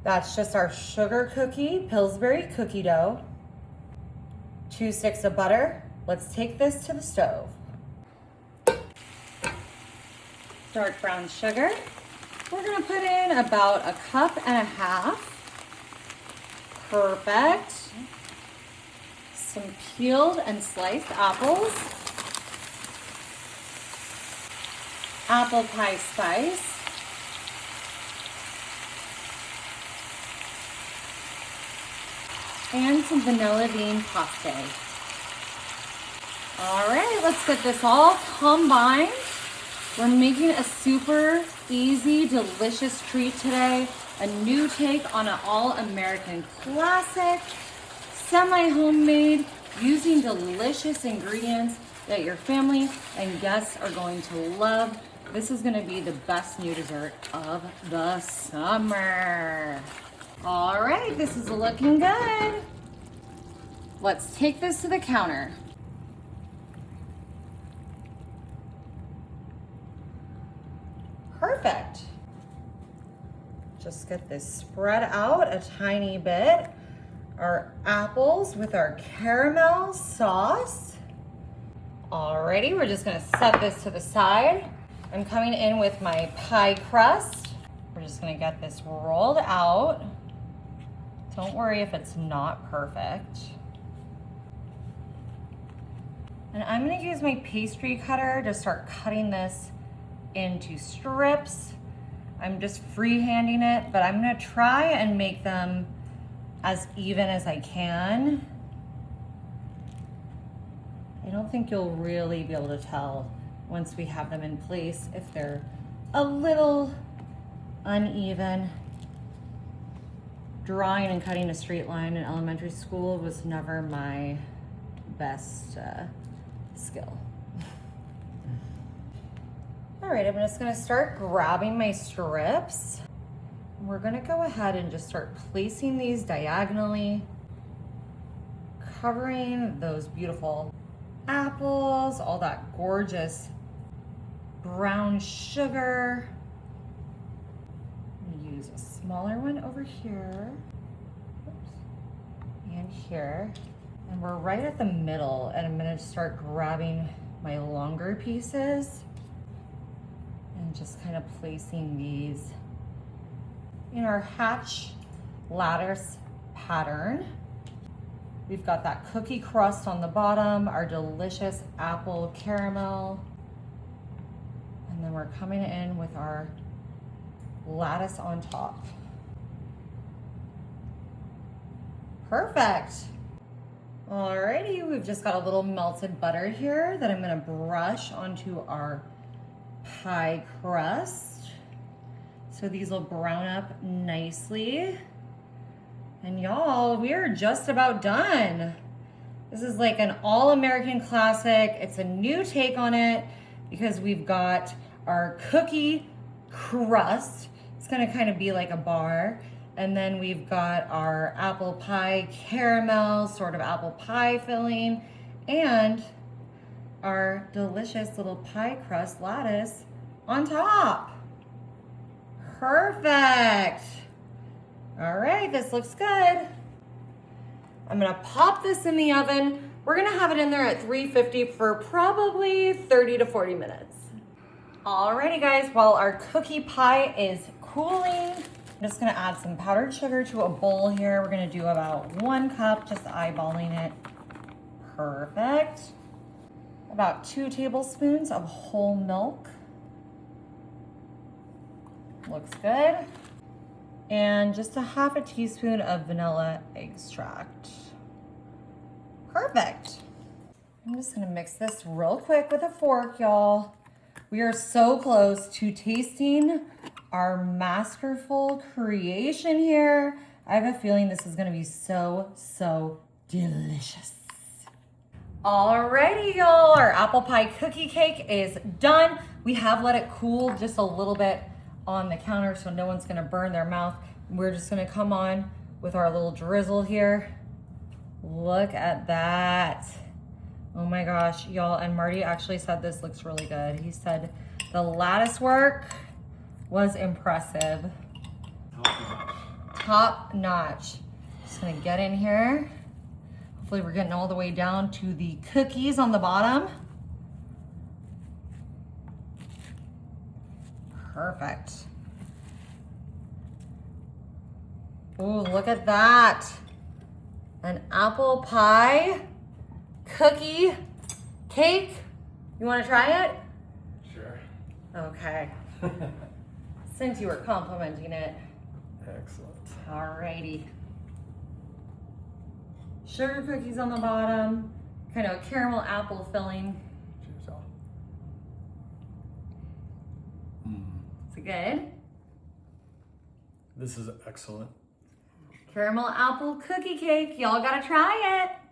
That's just our sugar cookie, Pillsbury cookie dough. 2 sticks of butter. Let's take this to the stove. Dark brown sugar. We're gonna put in about 1.5 cups. Perfect. Some peeled and sliced apples. Apple pie spice. And some vanilla bean paste. All right, let's get this all combined. We're making a super easy, delicious treat today. A new take on an all-American classic, semi-homemade, using delicious ingredients that your family and guests are going to love. This is gonna be the best new dessert of the summer. All right, this is looking good. Let's take this to the counter. Perfect. Just get this spread out a tiny bit. Our apples with our caramel sauce. Alrighty, we're just gonna set this to the side. I'm coming in with my pie crust. We're just gonna get this rolled out. Don't worry if it's not perfect. And I'm gonna use my pastry cutter to start cutting this into strips. I'm just freehanding it, but I'm gonna try and make them as even as I can. I don't think you'll really be able to tell once we have them in place if they're a little uneven. Drawing and cutting a straight line in elementary school was never my best skill. All right, I'm just gonna start grabbing my strips. We're gonna go ahead and just start placing these diagonally, covering those beautiful apples, all that gorgeous brown sugar. I'm gonna use a smaller one over here. Oops. And here. And we're right at the middle, and I'm gonna start grabbing my longer pieces and just kind of placing these in our hatch lattice pattern. We've got that cookie crust on the bottom, our delicious apple caramel, and then we're coming in with our lattice on top. Perfect. Alrighty, we've just got a little melted butter here that I'm gonna brush onto our pie crust. So these will brown up nicely. And y'all, we are just about done. This is like an all-American classic. It's a new take on it because we've got our cookie crust. It's gonna kind of be like a bar. And then we've got our apple pie caramel, sort of apple pie filling, and our delicious little pie crust lattice on top. Perfect. All right, this looks good. I'm gonna pop this in the oven. We're gonna have it in there at 350 for probably 30 to 40 minutes. Alrighty guys, while our cookie pie is cooling, I'm just gonna add some powdered sugar to a bowl here. We're gonna do about 1 cup, just eyeballing it. Perfect. About 2 tablespoons of whole milk. Looks good. And just a 1/2 teaspoon of vanilla extract. Perfect. I'm just gonna mix this real quick with a fork, y'all. We are so close to tasting our masterful creation here. I have a feeling this is gonna be so, so delicious. Alrighty, y'all, our apple pie cookie cake is done. We have let it cool just a little bit on the counter so no one's gonna burn their mouth. We're just gonna come on with our little drizzle here. Look at that. Oh my gosh, y'all, and Marty actually said this looks really good. He said the lattice work was impressive. top notch. Just gonna get in here. Hopefully we're getting all the way down to the cookies on the bottom. Perfect. Oh, look at that. An apple pie cookie cake. You want to try it? Sure. Okay. Since you were complimenting it. Excellent. Alrighty. Sugar cookies on the bottom. Kind of a caramel apple filling. Cheers, all. Is it good? This is excellent. Caramel apple cookie cake. Y'all gotta try it.